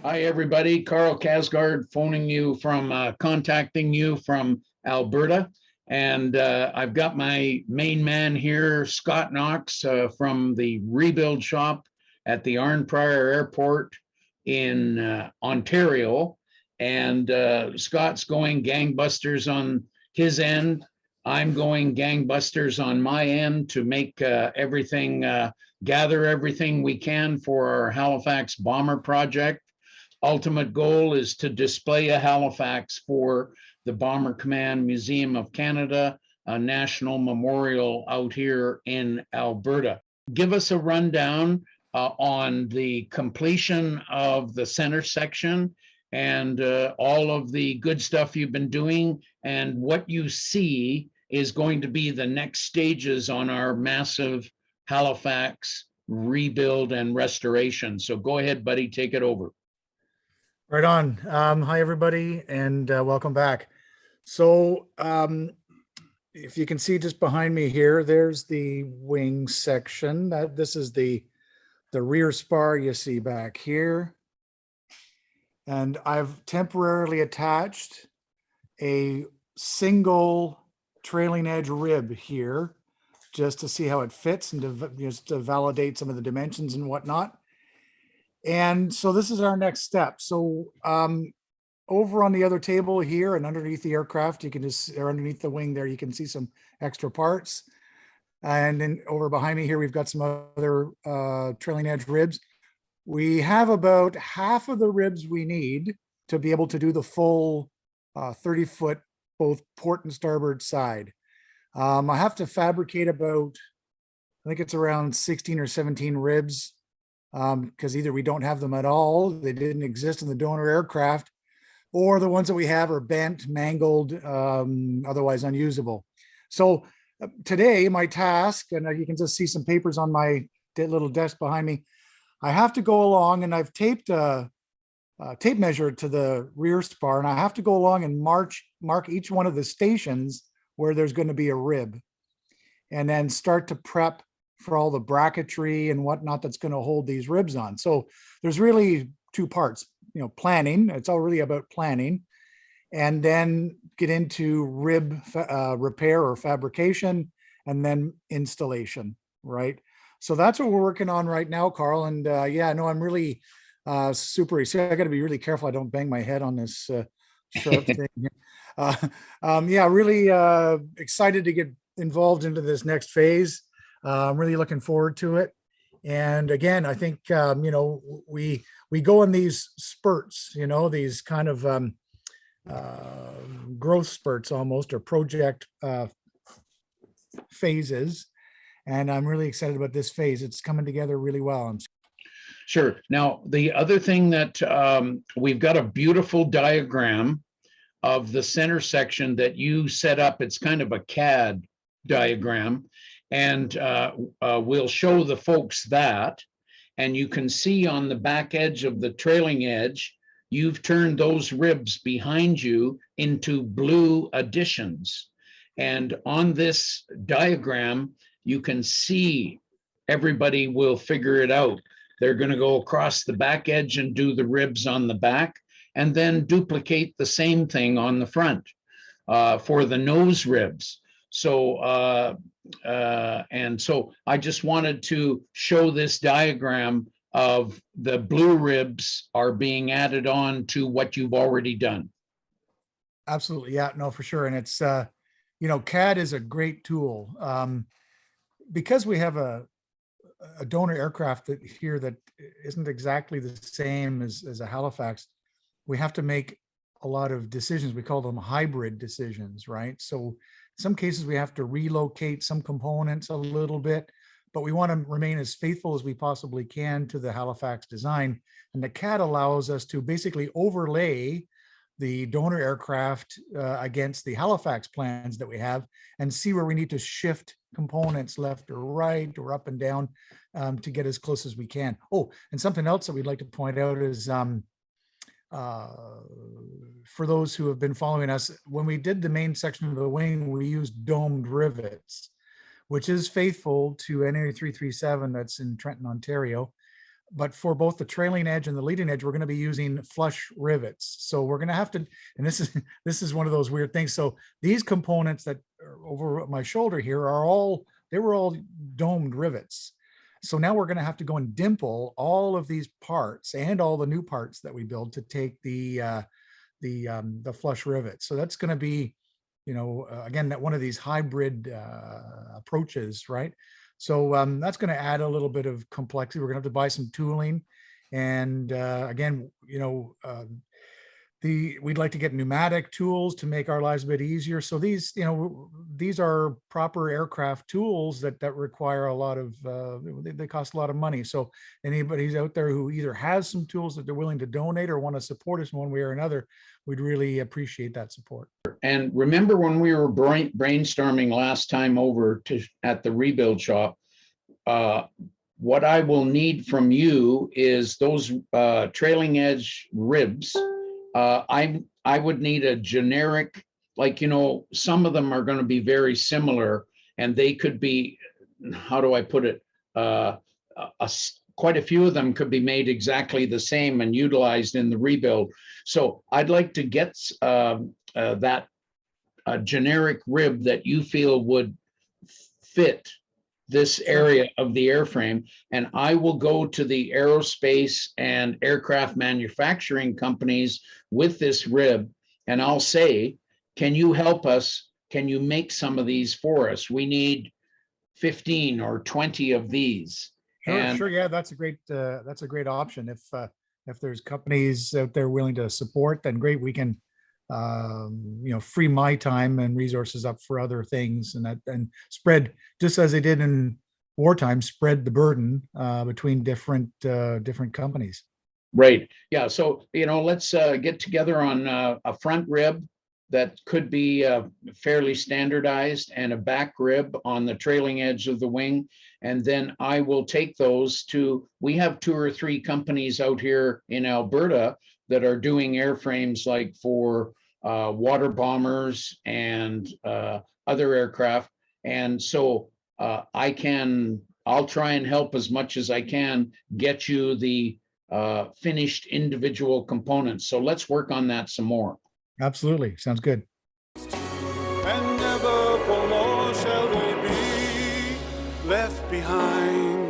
Hi, everybody. Karl Casgard phoning you from, contacting you from Alberta. And I've got my main man here, Scott Knox, from the rebuild shop at the Arnprior Airport in Ontario. And Scott's going gangbusters on his end. I'm going gangbusters on my end to make gather everything we can for our Halifax bomber project. Ultimate goal is to display a Halifax for the Bomber Command Museum of Canada, a national memorial out here in Alberta. Give us a rundown on the completion of the center section and all of the good stuff you've been doing and what you see is going to be the next stages on our massive Halifax rebuild and restoration. So go ahead, buddy, take it over. Right on. Hi, everybody, and welcome back. So if you can see just behind me here, there's the wing section. This is the rear spar you see back here. And I've temporarily attached a single trailing edge rib here just to see how it fits and just to validate some of the dimensions and whatnot. And so this is our next step. So over on the other table here and underneath the aircraft, you can just, or underneath the wing there, you can see some extra parts. And then over behind me here, we've got some other trailing edge ribs. We have about half of the ribs we need to be able to do the full 30-foot, both port and starboard side. I have to fabricate about, I think it's around 16 or 17 ribs. Because either we don't have them at all, they didn't exist in the donor aircraft, or the ones that we have are bent, mangled, otherwise unusable. So today, my task, and you can just see some papers on my little desk behind me, I have to go along and I've taped a tape measure to the rear spar, and I have to go along and mark each one of the stations where there's going to be a rib, and then start to prep for all the bracketry and whatnot that's going to hold these ribs on. So there's really two parts, planning. It's all really about planning, and then get into rib repair or fabrication, and then installation, right? So that's what we're working on right now, Karl. And yeah, no, I'm really super excited. I got to be really careful I don't bang my head on this sharp thing. Yeah, really excited to get involved into this next phase. I'm really looking forward to it. And again, I think, we go in these spurts, these kind of growth spurts almost, or project phases. And I'm really excited about this phase. It's coming together really well. Sure. Now, the other thing that we've got a beautiful diagram of the center section that you set up. It's kind of a CAD diagram. And we'll show the folks that, and you can see on the back edge of the trailing edge, you've turned those ribs behind you into blue additions. And on this diagram, you can see, everybody will figure it out. They're going to go across the back edge and do the ribs on the back, and then duplicate the same thing on the front for the nose ribs. So, and so I just wanted to show this diagram of the blue ribs are being added on to what you've already done. Absolutely. Yeah, no, for sure. And it's, CAD is a great tool. Because we have a donor aircraft that isn't exactly the same as a Halifax, we have to make a lot of decisions. We call them hybrid decisions, right? So in some cases we have to relocate some components a little bit, but we want to remain as faithful as we possibly can to the Halifax design. And the CAD allows us to basically overlay the donor aircraft against the Halifax plans that we have, and see where we need to shift components left or right or up and down to get as close as we can. Oh, and something else that we'd like to point out is for those who have been following us, when we did the main section of the wing, we used domed rivets, which is faithful to NA 337 that's in Trenton, Ontario. but for both the trailing edge and the leading edge, we're going to be using flush rivets. So we're going to have to, and this is one of those weird things. So these components that are over my shoulder here they were all domed rivets. So now we're going to have to go and dimple all of these parts and all the new parts that we build to take the flush rivet. So that's going to be, again, that one of these hybrid approaches, right? So that's going to add a little bit of complexity. We're going to have to buy some tooling, and again, we'd like to get pneumatic tools to make our lives a bit easier. So these are proper aircraft tools that require a lot of, they cost a lot of money. So anybody's out there who either has some tools that they're willing to donate or want to support us in one way or another, we'd really appreciate that support. And remember when we were brainstorming last time over at the rebuild shop, what I will need from you is those trailing edge ribs. I would need a generic, some of them are going to be very similar, and they could be, how do I put it? Quite a few of them could be made exactly the same and utilized in the rebuild. So I'd like to get that generic rib that you feel would fit this area of the airframe, and I will go to the aerospace and aircraft manufacturing companies with this rib, and I'll say, can you help us? Can you make some of these for us? We need 15 or 20 of these. Sure. Yeah, that's a great option. If there's companies out there willing to support, then great. We can free my time and resources up for other things, and spread, just as they did in wartime, spread the burden between different companies. Right. Yeah. So, let's get together on a front rib that could be fairly standardized, and a back rib on the trailing edge of the wing. And then I will take those we have 2 or 3 companies out here in Alberta that are doing airframes like for water bombers and other aircraft. And so I'll try and help as much as I can get you the finished individual components. So let's work on that some more. Absolutely. Sounds good. And never for more shall we be left behind.